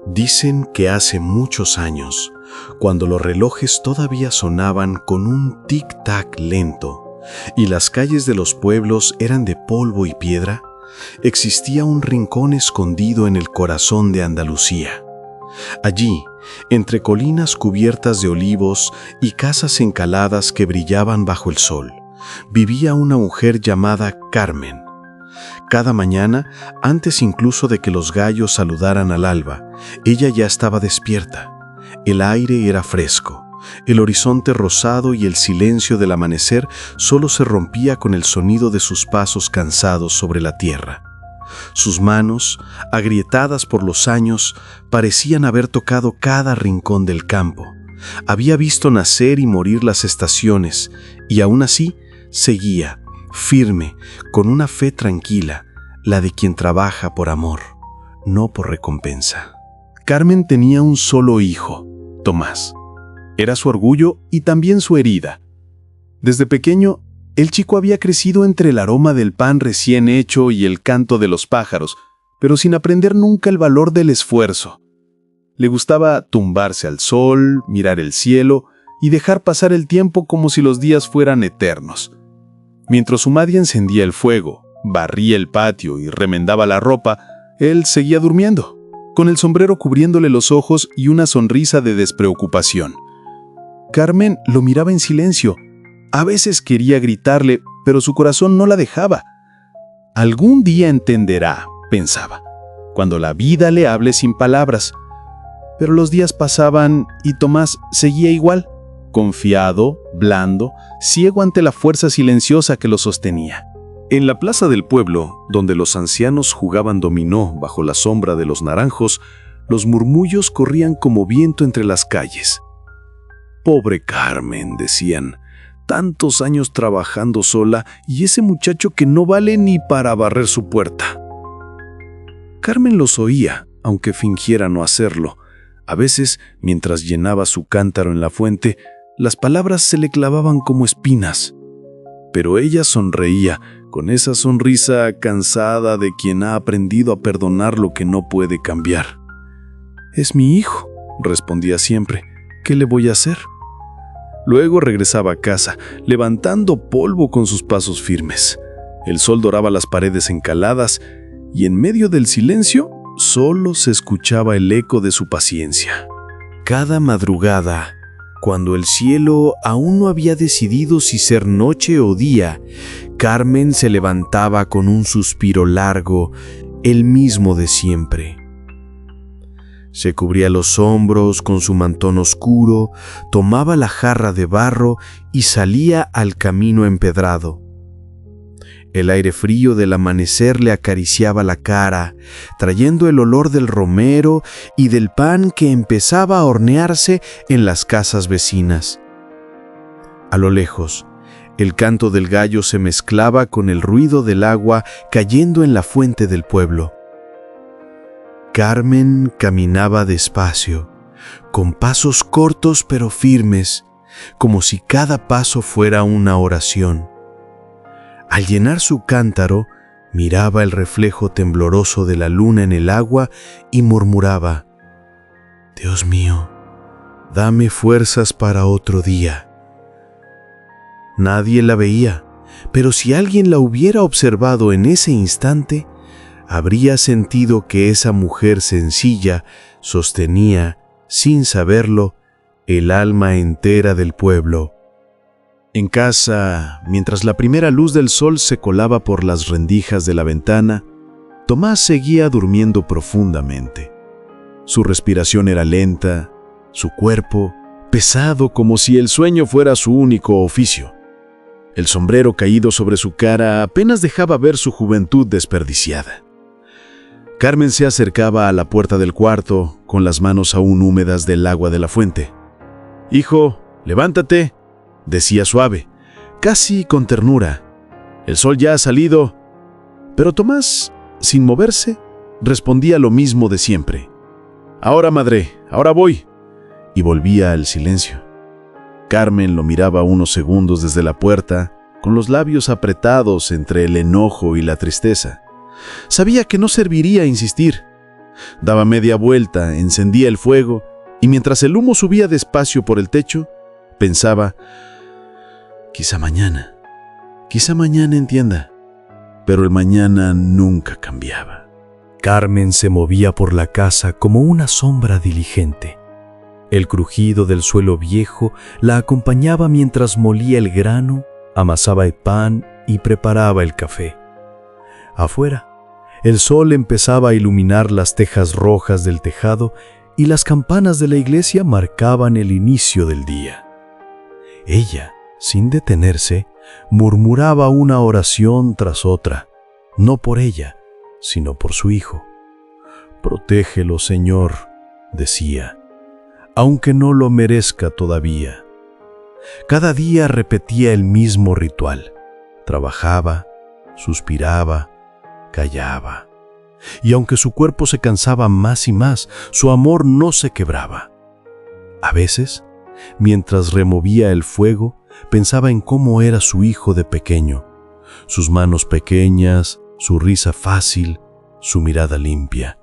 Dicen que hace muchos años, cuando los relojes todavía sonaban con un tic-tac lento y las calles de los pueblos eran de polvo y piedra, existía un rincón escondido en el corazón de Andalucía. Allí, entre colinas cubiertas de olivos y casas encaladas que brillaban bajo el sol, vivía una mujer llamada Carmen. Cada mañana, antes incluso de que los gallos saludaran al alba, ella ya estaba despierta. El aire era fresco, el horizonte rosado y el silencio del amanecer solo se rompía con el sonido de sus pasos cansados sobre la tierra. Sus manos, agrietadas por los años, parecían haber tocado cada rincón del campo. Había visto nacer y morir las estaciones, y aún así seguía, firme, con una fe tranquila, la de quien trabaja por amor, no por recompensa. Carmen tenía un solo hijo, Tomás. Era su orgullo y también su herida. Desde pequeño, el chico había crecido entre el aroma del pan recién hecho y el canto de los pájaros, pero sin aprender nunca el valor del esfuerzo. Le gustaba tumbarse al sol, mirar el cielo y dejar pasar el tiempo como si los días fueran eternos. Mientras su madre encendía el fuego, barría el patio y remendaba la ropa, él seguía durmiendo, con el sombrero cubriéndole los ojos y una sonrisa de despreocupación. Carmen lo miraba en silencio. A veces quería gritarle, pero su corazón no la dejaba. Algún día entenderá, pensaba, cuando la vida le hable sin palabras. Pero los días pasaban y Tomás seguía igual, confiado, blando, ciego ante la fuerza silenciosa que lo sostenía. En la plaza del pueblo, donde los ancianos jugaban dominó bajo la sombra de los naranjos, los murmullos corrían como viento entre las calles. «Pobre Carmen», decían, «tantos años trabajando sola y ese muchacho que no vale ni para barrer su puerta». Carmen los oía, aunque fingiera no hacerlo. A veces, mientras llenaba su cántaro en la fuente, las palabras se le clavaban como espinas. Pero ella sonreía, con esa sonrisa cansada de quien ha aprendido a perdonar lo que no puede cambiar. «Es mi hijo», respondía siempre. «¿Qué le voy a hacer?». Luego regresaba a casa, levantando polvo con sus pasos firmes. El sol doraba las paredes encaladas y en medio del silencio solo se escuchaba el eco de su paciencia. Cada madrugada, cuando el cielo aún no había decidido si ser noche o día, Carmen se levantaba con un suspiro largo, el mismo de siempre. Se cubría los hombros con su mantón oscuro, tomaba la jarra de barro y salía al camino empedrado. El aire frío del amanecer le acariciaba la cara, trayendo el olor del romero y del pan que empezaba a hornearse en las casas vecinas. A lo lejos, el canto del gallo se mezclaba con el ruido del agua cayendo en la fuente del pueblo. Carmen caminaba despacio, con pasos cortos pero firmes, como si cada paso fuera una oración. Al llenar su cántaro, miraba el reflejo tembloroso de la luna en el agua y murmuraba: «Dios mío, dame fuerzas para otro día». Nadie la veía, pero si alguien la hubiera observado en ese instante, habría sentido que esa mujer sencilla sostenía, sin saberlo, el alma entera del pueblo. En casa, mientras la primera luz del sol se colaba por las rendijas de la ventana, Tomás seguía durmiendo profundamente. Su respiración era lenta, su cuerpo pesado como si el sueño fuera su único oficio. El sombrero caído sobre su cara apenas dejaba ver su juventud desperdiciada. Carmen se acercaba a la puerta del cuarto, con las manos aún húmedas del agua de la fuente. «Hijo, levántate», decía suave, casi con ternura. «El sol ya ha salido». Pero Tomás, sin moverse, respondía lo mismo de siempre. «Ahora, madre, ahora voy». Y volvía al silencio. Carmen lo miraba unos segundos desde la puerta, con los labios apretados entre el enojo y la tristeza. Sabía que no serviría insistir. Daba media vuelta, encendía el fuego, y mientras el humo subía despacio por el techo, pensaba, quizá mañana entienda. Pero el mañana nunca cambiaba. Carmen se movía por la casa como una sombra diligente. El crujido del suelo viejo la acompañaba mientras molía el grano, amasaba el pan y preparaba el café. Afuera, el sol empezaba a iluminar las tejas rojas del tejado y las campanas de la iglesia marcaban el inicio del día. Ella, sin detenerse, murmuraba una oración tras otra, no por ella, sino por su hijo. «Protégelo, Señor», decía, «aunque no lo merezca todavía». Cada día repetía el mismo ritual. Trabajaba, suspiraba, callaba. Y aunque su cuerpo se cansaba más y más, su amor no se quebraba. A veces, mientras removía el fuego, pensaba en cómo era su hijo de pequeño, sus manos pequeñas, su risa fácil, su mirada limpia.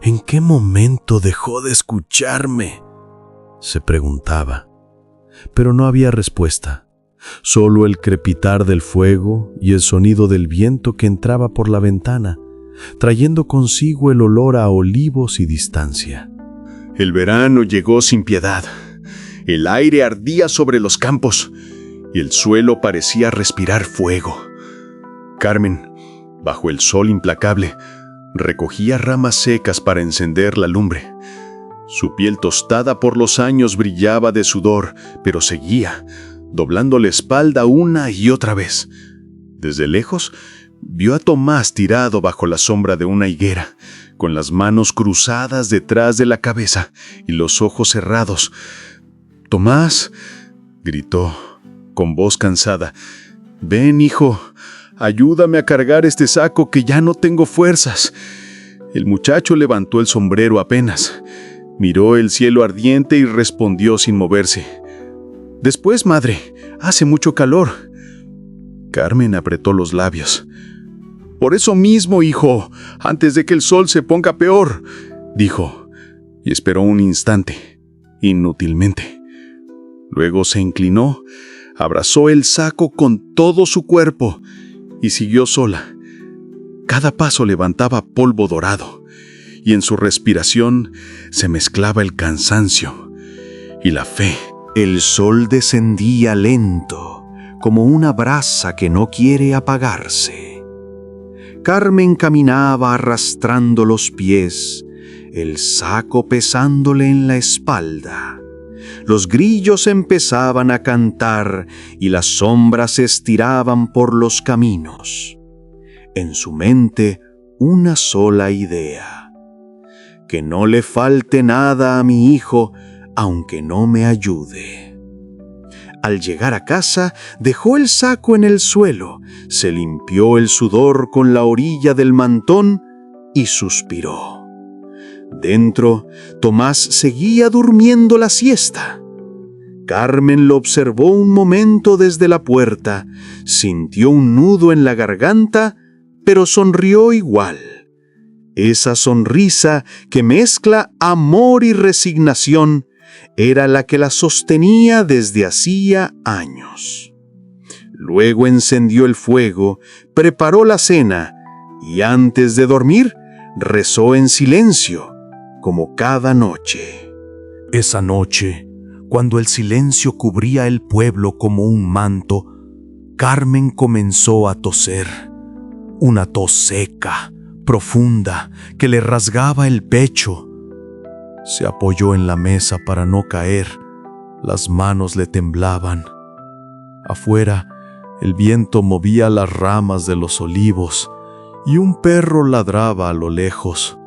¿En qué momento dejó de escucharme?, se preguntaba. Pero no había respuesta, solo el crepitar del fuego y el sonido del viento que entraba por la ventana, trayendo consigo el olor a olivos y distancia. El verano llegó sin piedad. El aire ardía sobre los campos y el suelo parecía respirar fuego. Carmen, bajo el sol implacable, recogía ramas secas para encender la lumbre. Su piel tostada por los años brillaba de sudor, pero seguía, doblando la espalda una y otra vez. Desde lejos, vio a Tomás tirado bajo la sombra de una higuera, con las manos cruzadas detrás de la cabeza y los ojos cerrados. «Tomás», gritó, con voz cansada, «ven, hijo, ayúdame a cargar este saco que ya no tengo fuerzas». El muchacho levantó el sombrero apenas, miró el cielo ardiente y respondió sin moverse, «Después, madre, hace mucho calor». Carmen apretó los labios. «Por eso mismo, hijo, antes de que el sol se ponga peor», dijo, y esperó un instante, inútilmente. Luego se inclinó, abrazó el saco con todo su cuerpo y siguió sola. Cada paso levantaba polvo dorado, y en su respiración se mezclaba el cansancio y la fe. El sol descendía lento, como una brasa que no quiere apagarse. Carmen caminaba arrastrando los pies, el saco pesándole en la espalda. Los grillos empezaban a cantar y las sombras se estiraban por los caminos. En su mente, una sola idea: que no le falte nada a mi hijo, aunque no me ayude. Al llegar a casa, dejó el saco en el suelo, se limpió el sudor con la orilla del mantón y suspiró. Dentro, Tomás seguía durmiendo la siesta. Carmen lo observó un momento desde la puerta, sintió un nudo en la garganta, pero sonrió igual. Esa sonrisa que mezcla amor y resignación era la que la sostenía desde hacía años. Luego encendió el fuego, preparó la cena y antes de dormir rezó en silencio, como cada noche. Esa noche, cuando el silencio cubría el pueblo como un manto, Carmen comenzó a toser. Una tos seca, profunda, que le rasgaba el pecho. Se apoyó en la mesa para no caer. Las manos le temblaban. Afuera, el viento movía las ramas de los olivos y un perro ladraba a lo lejos.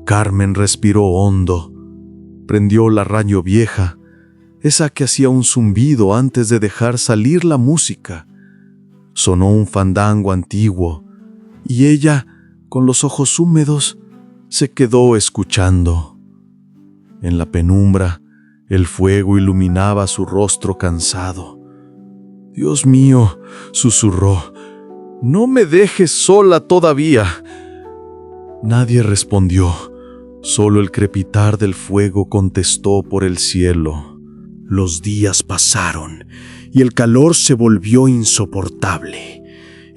Carmen respiró hondo. Prendió la radio vieja, esa que hacía un zumbido antes de dejar salir la música. Sonó un fandango antiguo y ella, con los ojos húmedos, se quedó escuchando. En la penumbra, el fuego iluminaba su rostro cansado. «Dios mío», susurró, «no me dejes sola todavía». Nadie respondió, solo el crepitar del fuego contestó por el cielo. Los días pasaron y el calor se volvió insoportable.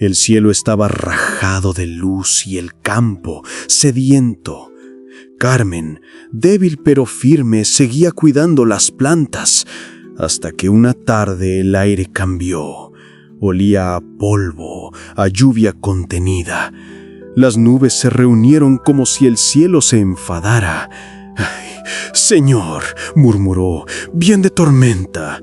El cielo estaba rajado de luz y el campo sediento. Carmen, débil pero firme, seguía cuidando las plantas, hasta que una tarde el aire cambió. Olía a polvo, a lluvia contenida. Las nubes se reunieron como si el cielo se enfadara. «Ay, Señor», murmuró, «bien de tormenta».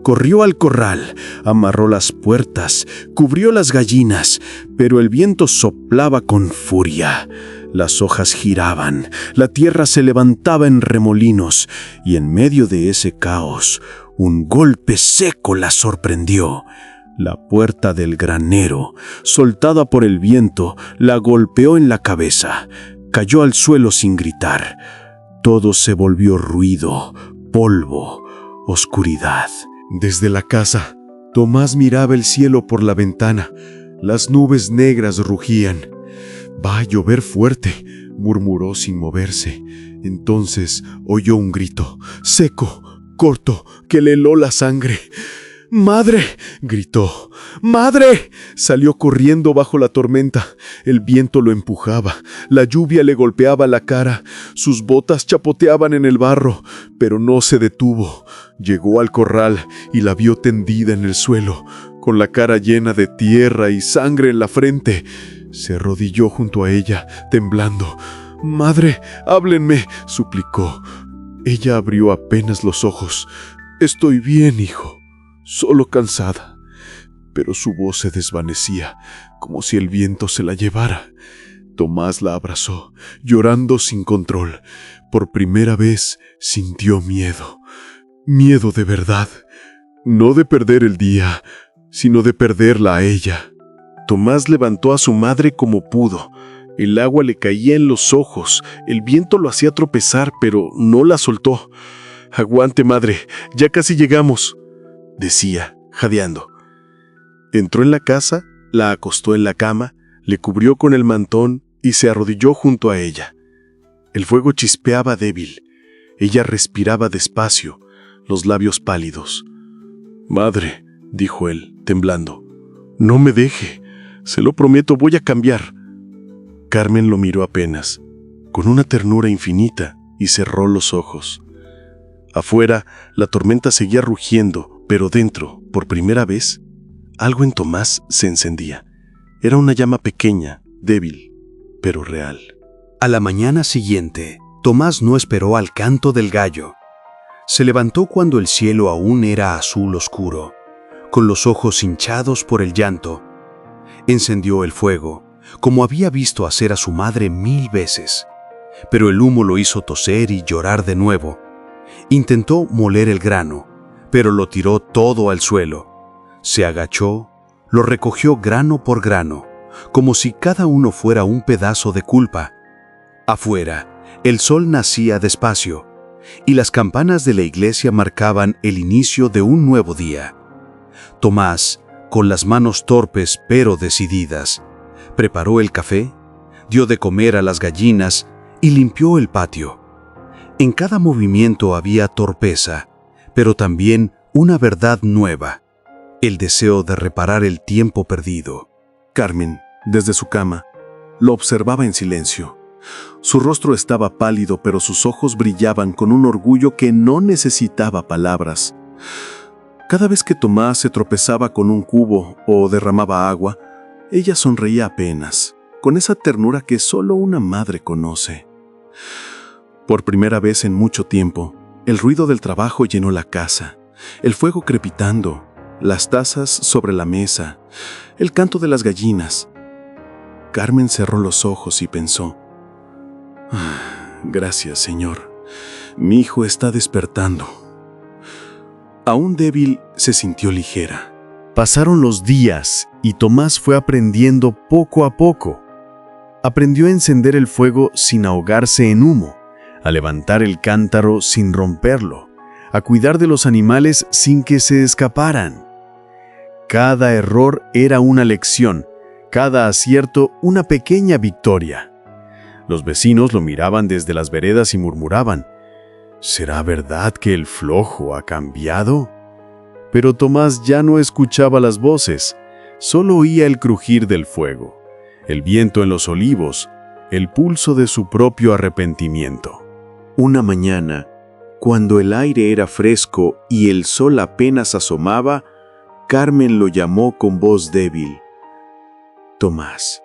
Corrió al corral, amarró las puertas, cubrió las gallinas, pero el viento soplaba con furia. Las hojas giraban, la tierra se levantaba en remolinos, y en medio de ese caos, un golpe seco la sorprendió. La puerta del granero, soltada por el viento, la golpeó en la cabeza. Cayó al suelo sin gritar. Todo se volvió ruido, polvo, oscuridad. Desde la casa, Tomás miraba el cielo por la ventana. Las nubes negras rugían. «Va a llover fuerte», murmuró sin moverse. Entonces oyó un grito, seco, corto, que le heló la sangre. «¡Madre!», gritó. «¡Madre!». Salió corriendo bajo la tormenta. El viento lo empujaba, la lluvia le golpeaba la cara, sus botas chapoteaban en el barro, pero no se detuvo. Llegó al corral y la vio tendida en el suelo, con la cara llena de tierra y sangre en la frente. Se arrodilló junto a ella, temblando. «Madre, háblenme», suplicó. Ella abrió apenas los ojos. «Estoy bien, hijo, solo cansada». Pero su voz se desvanecía, como si el viento se la llevara. Tomás la abrazó, llorando sin control. Por primera vez sintió miedo. Miedo de verdad. No de perder el día, sino de perderla a ella. Tomás levantó a su madre como pudo. El agua le caía en los ojos, el viento lo hacía tropezar, pero no la soltó. «Aguante, madre, ya casi llegamos», decía, jadeando. Entró en la casa, la acostó en la cama, le cubrió con el mantón y se arrodilló junto a ella. El fuego chispeaba débil. Ella respiraba despacio, los labios pálidos. «Madre», dijo él, temblando, «no me deje. Se lo prometo, voy a cambiar». Carmen lo miró apenas, con una ternura infinita, y cerró los ojos. Afuera, la tormenta seguía rugiendo, pero dentro, por primera vez, algo en Tomás se encendía. Era una llama pequeña, débil, pero real. A la mañana siguiente, Tomás no esperó al canto del gallo. Se levantó cuando el cielo aún era azul oscuro, con los ojos hinchados por el llanto. Encendió el fuego, como había visto hacer a su madre 1000 veces, pero el humo lo hizo toser y llorar de nuevo. Intentó moler el grano, pero lo tiró todo al suelo. Se agachó, lo recogió grano por grano, como si cada uno fuera un pedazo de culpa. Afuera, el sol nacía despacio, y las campanas de la iglesia marcaban el inicio de un nuevo día. Tomás, con las manos torpes pero decididas, preparó el café, dio de comer a las gallinas y limpió el patio. En cada movimiento había torpeza, pero también una verdad nueva, el deseo de reparar el tiempo perdido. Carmen, desde su cama, lo observaba en silencio. Su rostro estaba pálido, pero sus ojos brillaban con un orgullo que no necesitaba palabras. Cada vez que Tomás se tropezaba con un cubo o derramaba agua, ella sonreía apenas, con esa ternura que solo una madre conoce. Por primera vez en mucho tiempo, el ruido del trabajo llenó la casa, el fuego crepitando, las tazas sobre la mesa, el canto de las gallinas. Carmen cerró los ojos y pensó: «Gracias, Señor. Mi hijo está despertando». Aún débil, se sintió ligera. Pasaron los días y Tomás fue aprendiendo poco a poco. Aprendió a encender el fuego sin ahogarse en humo, a levantar el cántaro sin romperlo, a cuidar de los animales sin que se escaparan. Cada error era una lección, cada acierto una pequeña victoria. Los vecinos lo miraban desde las veredas y murmuraban: ¿será verdad que el flojo ha cambiado? Pero Tomás ya no escuchaba las voces, solo oía el crujir del fuego, el viento en los olivos, el pulso de su propio arrepentimiento. Una mañana, cuando el aire era fresco y el sol apenas asomaba, Carmen lo llamó con voz débil. «Tomás,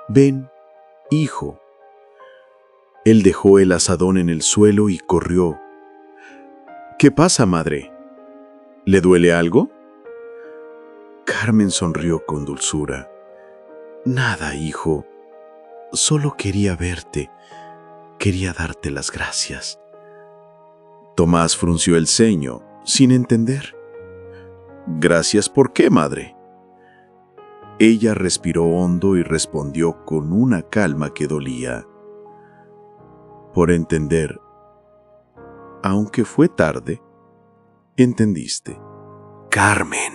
ven, hijo». Él dejó el azadón en el suelo y corrió. «¿Qué pasa, madre? ¿Le duele algo?». Carmen sonrió con dulzura. «Nada, hijo. Solo quería verte. Quería darte las gracias». Tomás frunció el ceño, sin entender. «¿Gracias por qué, madre?». Ella respiró hondo y respondió con una calma que dolía. «Por entender. Aunque fue tarde, entendiste». Carmen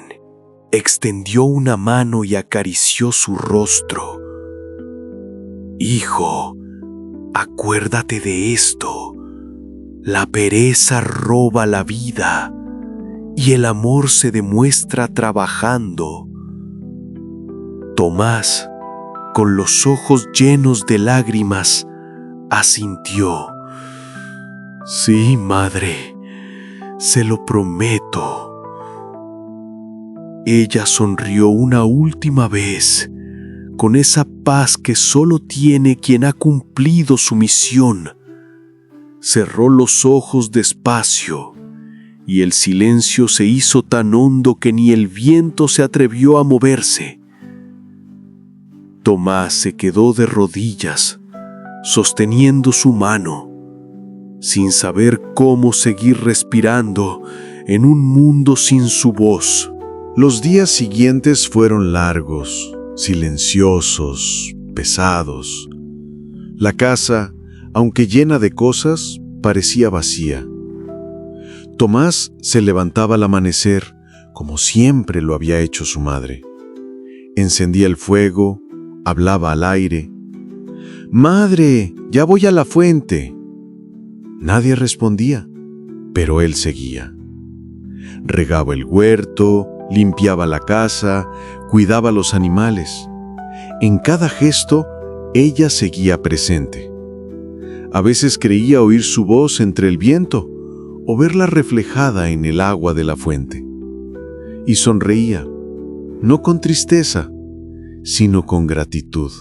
extendió una mano y acarició su rostro. «Hijo, acuérdate de esto. La pereza roba la vida y el amor se demuestra trabajando». Tomás, con los ojos llenos de lágrimas, asintió. «Sí, madre, se lo prometo». Ella sonrió una última vez, con esa paz que solo tiene quien ha cumplido su misión. Cerró los ojos despacio, y el silencio se hizo tan hondo que ni el viento se atrevió a moverse. Tomás se quedó de rodillas, sosteniendo su mano, sin saber cómo seguir respirando en un mundo sin su voz. Los días siguientes fueron largos, silenciosos, pesados. La casa, aunque llena de cosas, parecía vacía. Tomás se levantaba al amanecer, como siempre lo había hecho su madre. Encendía el fuego, hablaba al aire. «Madre, ya voy a la fuente». Nadie respondía, pero él seguía. Regaba el huerto, limpiaba la casa, cuidaba a los animales. En cada gesto, ella seguía presente. A veces creía oír su voz entre el viento o verla reflejada en el agua de la fuente. Y sonreía, no con tristeza, sino con gratitud.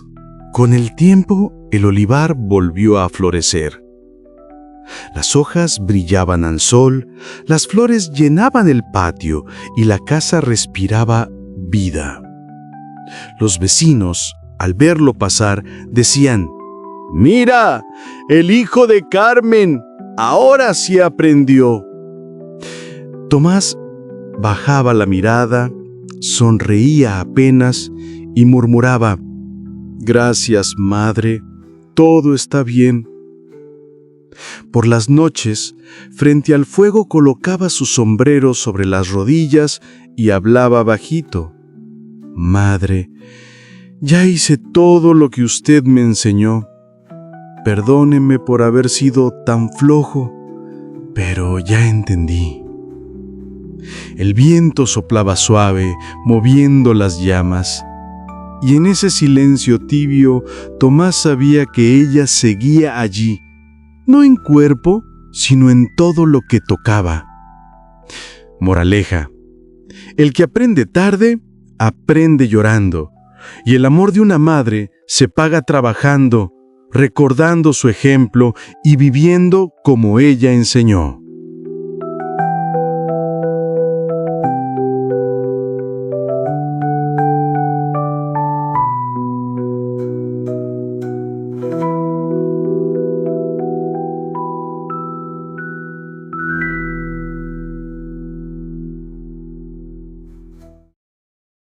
Con el tiempo, el olivar volvió a florecer. Las hojas brillaban al sol, las flores llenaban el patio y la casa respiraba vida. Los vecinos, al verlo pasar, decían: «¡Mira, el hijo de Carmen! Ahora sí aprendió». Tomás bajaba la mirada, sonreía apenas y murmuraba: «Gracias, madre, todo está bien». Por las noches, frente al fuego colocaba su sombrero sobre las rodillas y hablaba bajito: «Madre, ya hice todo lo que usted me enseñó. Perdóneme por haber sido tan flojo, pero ya entendí». El viento soplaba suave, moviendo las llamas, y en ese silencio tibio, Tomás sabía que ella seguía allí, no en cuerpo, sino en todo lo que tocaba. Moraleja: el que aprende tarde, aprende llorando, y el amor de una madre se paga trabajando, recordando su ejemplo y viviendo como ella enseñó.